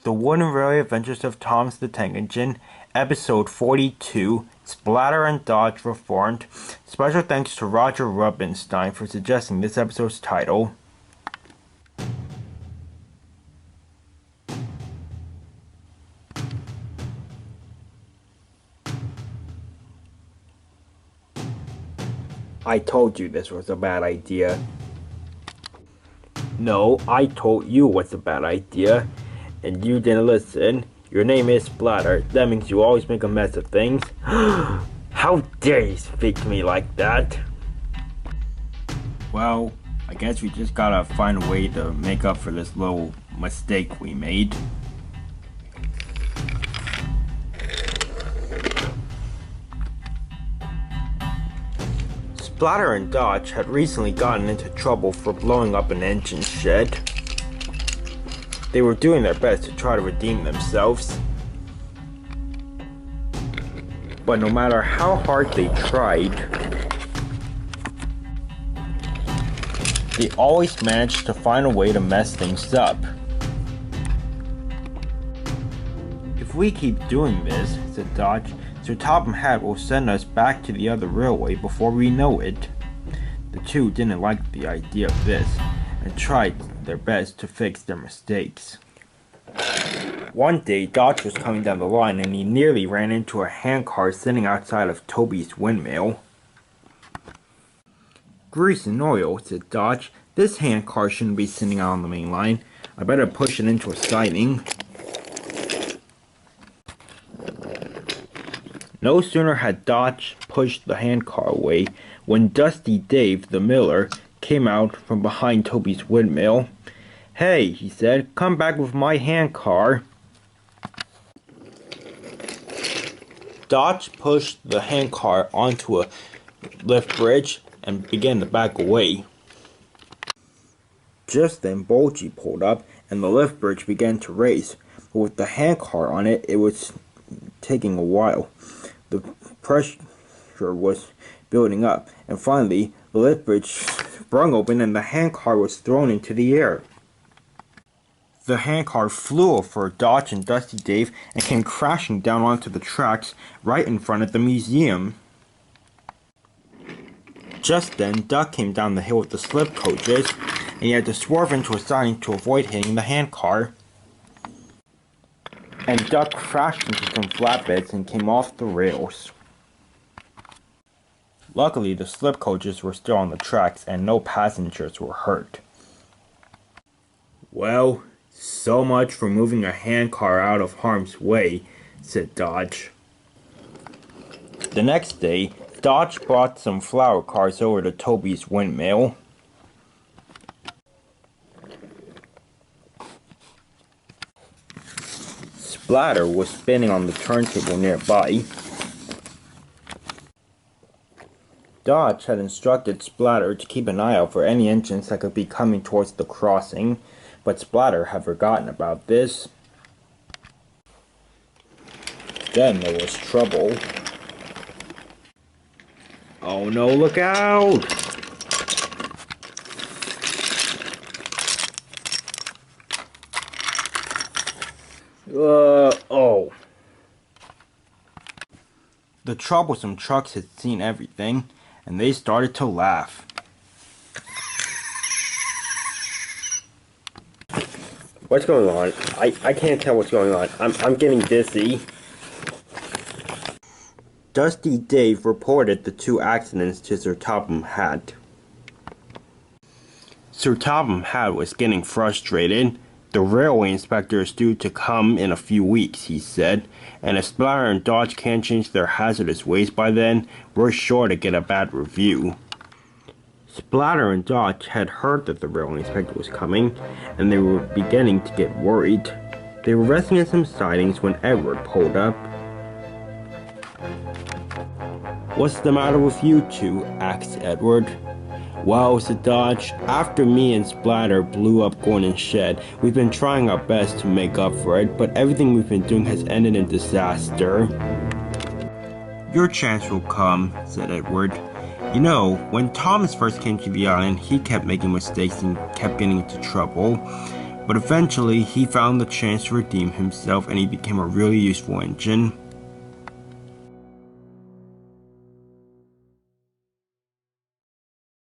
The Wood and Railway Adventures of Thomas the Tank Engine, Episode 42, Splatter and Dodge Reformed. Special thanks to Roger Rubinstein for suggesting this episode's title. I told you this was a bad idea. No, I told you it was a bad idea, and you didn't listen. Your name is Splatter. That means you always make a mess of things. How dare you speak to me like that? Well, I guess we just gotta find a way to make up for this little mistake we made. Splatter and Dodge had recently gotten into trouble for blowing up an engine shed. They were doing their best to try to redeem themselves. But no matter how hard they tried, they always managed to find a way to mess things up. If we keep doing this, said Dodge, Sir Topham Hatt will send us back to the other railway before we know it. The two didn't like the idea of this, and tried their best to fix their mistakes. One day, Dodge was coming down the line and he nearly ran into a handcar sitting outside of Toby's windmill. Grease and oil, said Dodge. This handcar shouldn't be sitting out on the main line. I better push it into a siding. No sooner had Dodge pushed the handcar away when Dusty Dave, the miller, came out from behind Toby's windmill. Hey, he said, come back with my handcar. Dodge pushed the handcar onto a lift bridge and began to back away. Just then Bulgy pulled up and the lift bridge began to raise, but with the handcar on it, it was taking a while. The pressure was building up, and finally, the lift bridge sprung open and the handcar was thrown into the air. The handcar flew over Dodge and Dusty Dave and came crashing down onto the tracks right in front of the museum. Just then, Duck came down the hill with the slip coaches, and he had to swerve into a siding to avoid hitting the handcar. And Duck crashed into some flatbeds and came off the rails. Luckily, the slip coaches were still on the tracks and no passengers were hurt. Well, so much for moving a handcar out of harm's way, said Dodge. The next day, Dodge brought some flower cars over to Toby's windmill. Splatter was spinning on the turntable nearby. Dodge had instructed Splatter to keep an eye out for any engines that could be coming towards the crossing, but Splatter had forgotten about this. Then there was trouble. Oh no, look out! Oh. The troublesome trucks had seen everything, and they started to laugh. What's going on? I can't tell what's going on. I'm getting dizzy. Dusty Dave reported the two accidents to Sir Topham Hatt. Sir Topham Hatt was getting frustrated. The railway inspector is due to come in a few weeks, he said, and if Splatter and Dodge can't change their hazardous ways by then, we're sure to get a bad review. Splatter and Dodge had heard that the railway inspector was coming, and they were beginning to get worried. They were resting in some sidings when Edward pulled up. What's the matter with you two? Asked Edward. Well, said Dodge, after me and Splatter blew up Gordon's shed, we've been trying our best to make up for it, but everything we've been doing has ended in disaster. Your chance will come, said Edward. You know, when Thomas first came to the island, he kept making mistakes and kept getting into trouble. But eventually, he found the chance to redeem himself and he became a really useful engine.